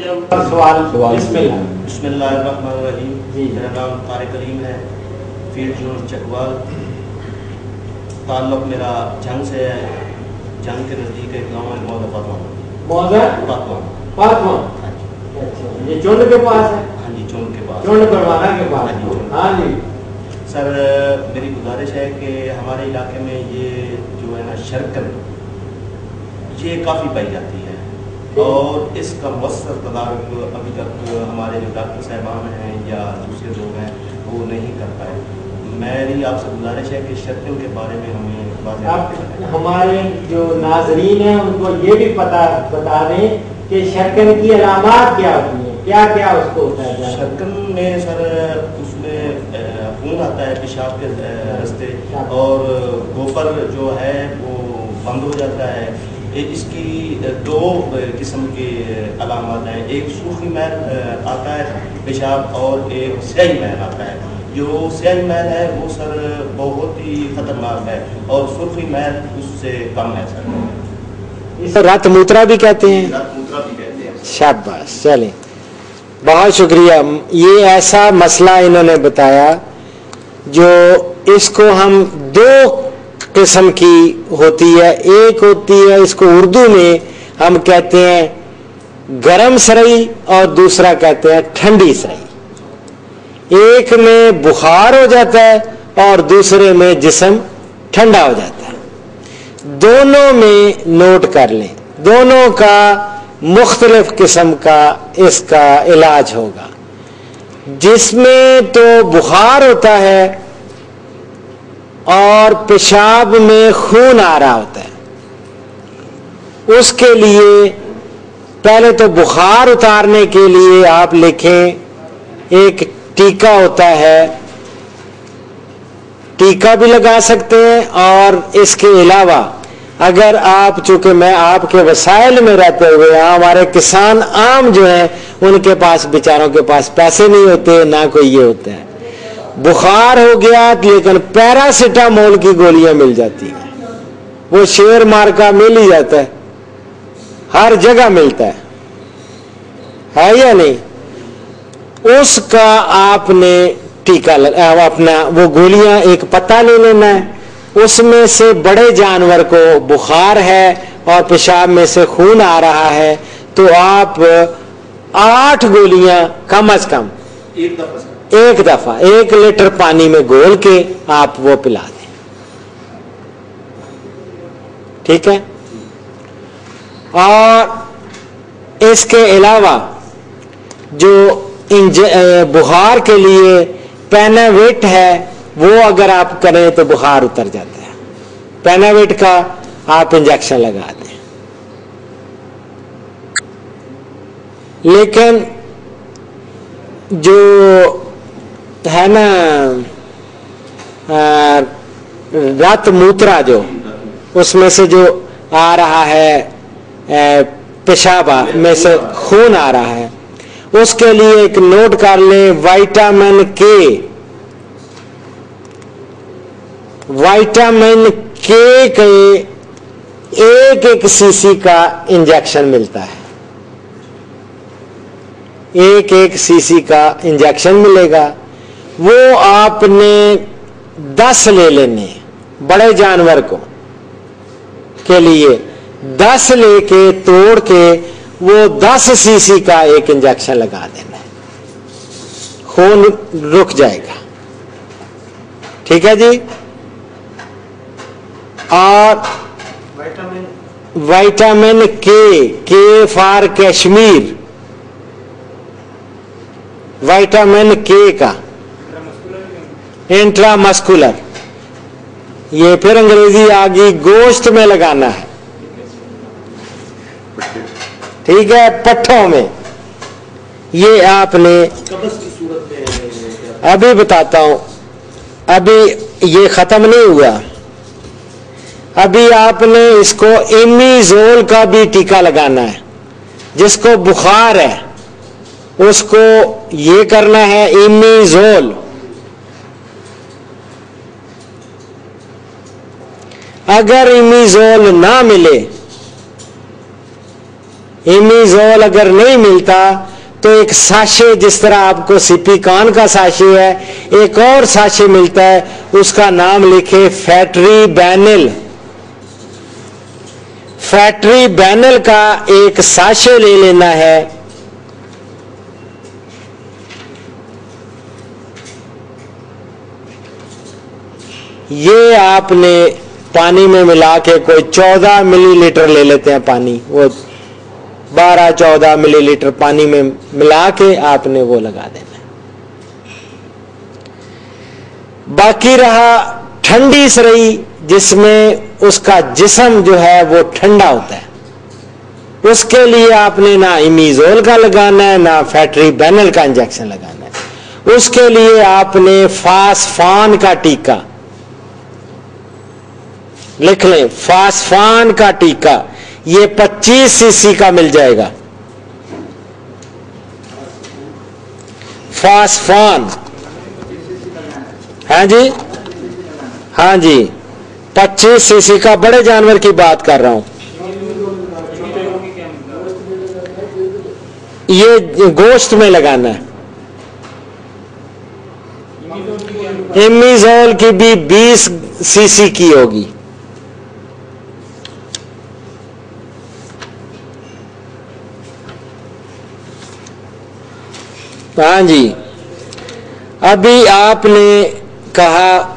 सवाल बिस्मिल्लाहिर्रहमानिर्रहीम। मेरा नाम तारिक करीम है, फील्ड जोन चकवाल। ताल्लुक मेरा जंग से है। जंग के नज़दीक एक गाँव है मौजा फातमा। ये चुंड के पास है। हाँ जी, चुंड के पास, चुंड परवाना के पास। हाँ जी सर, मेरी गुजारिश है कि हमारे इलाके में ये जो है ना शर्कत, ये काफ़ी पाई जाती है और इसका मौसर तदारुक अभी तक हमारे जो डॉक्टर साहबान हैं या दूसरे लोग हैं वो नहीं कर पाए। मेरी आपसे गुजारिश है कि शर्कत के बारे में हमें आप हमारे जो नाजरीन हैं उनको ये भी बता दें कि शर्कत की अलामात क्या होती है, क्या क्या उसको होता है। शर्कत में सर उसमें खून आता है पेशाब के रास्ते और गोबर जो है वो बंद हो जाता है। इसकी दो किस्म के अलामत हैं, एक सूखी मैल आता है पेशाब और एक स्याही मैल आता है। जो स्याही मैल है वो सर बहुत ही खतरनाक है और सूखी मैल उससे कम है सर। इसे रत मूत्रा भी कहते हैं। रत मूत्रा भी कहते हैं। शाबाश, चलें, बहुत शुक्रिया। ये ऐसा मसला इन्होंने बताया जो इसको हम दो किस्म की होती है। एक होती है, इसको उर्दू में हम कहते हैं गरम सरई और दूसरा कहते हैं ठंडी सरई। एक में बुखार हो जाता है और दूसरे में जिस्म ठंडा हो जाता है। दोनों में नोट कर लें, दोनों का मुख्तलिफ किस्म का इसका इलाज होगा। जिसमें तो बुखार होता है और पेशाब में खून आ रहा होता है, उसके लिए पहले तो बुखार उतारने के लिए आप लिखें, एक टीका होता है, टीका भी लगा सकते हैं। और इसके अलावा अगर आप, चूंकि मैं आपके वसाइल में रहते हुए, हमारे किसान आम जो हैं उनके पास बेचारों के पास पैसे नहीं होते, ना कोई ये होता है। बुखार हो गया लेकिन पैरासिटामोल की गोलियां मिल जाती हैं, वो शेर मार का मिल ही जाता है, हर जगह मिलता है या नहीं। उसका आपने टीका अपना वो गोलियां एक पत्ता ले लेना है, उसमें से बड़े जानवर को बुखार है और पेशाब में से खून आ रहा है तो आप 8 गोलियां कम से कम एक दफा 1 लीटर पानी में घोल के आप वो पिला दें, ठीक है। और इसके अलावा जो बुखार के लिए पेनावेट है वो अगर आप करें तो बुखार उतर जाता है। पेनावेट का आप इंजेक्शन लगा दें। लेकिन जो है ना रत मूत्रा, जो उसमें से जो आ रहा है पेशाब में से खून आ रहा है, उसके लिए एक नोट कर लें, विटामिन के एक सीसी का इंजेक्शन मिलता है। एक सीसी का इंजेक्शन मिलेगा, वो आपने 10 ले लेने, बड़े जानवर को के लिए 10 लेके तोड़ के वो 10 सीसी का एक इंजेक्शन लगा देना है, खून रुक जाएगा, ठीक है जी। और विटामिन के फॉर कश्मीर, विटामिन के का इंट्रामस्कुलर, ये फिर अंग्रेजी आ गई, गोश्त में लगाना है, ठीक है, पट्ठों में। ये आपने अभी बताता हूं, अभी ये खत्म नहीं हुआ, अभी आपने इसको इमीजोल का भी टीका लगाना है। जिसको बुखार है उसको ये करना है इमीजोल। अगर इमीजोल ना मिले, इमीजोल अगर नहीं मिलता तो एक साशे, जिस तरह आपको सिपिकॉन का साशे है, एक और साशे मिलता है, उसका नाम लिखे फैट्रीबैनिल। फैट्रीबैनिल का एक साशे ले लेना है। ये आपने पानी में मिला के कोई 14 मिलीलीटर ले लेते हैं पानी, वो 12-14 मिलीलीटर पानी में मिला के आपने वो लगा देना है। बाकी रहा ठंडी सरई, जिसमें उसका जिस्म जो है वो ठंडा होता है, उसके लिए आपने ना इमीजोल का लगाना है ना फैट्रीबैनिल का इंजेक्शन लगाना है। उसके लिए आपने फास्फान का टीका लिख लें, फास्फान का टीका, ये 25 सीसी का मिल जाएगा। फास्फान, हाँ जी, हाँ जी, 25 सीसी का, बड़े जानवर की बात कर रहा हूं। ये गोश्त में लगाना है। इमीजोल की भी 20 सीसी की होगी। हाँ जी, अभी आपने कहा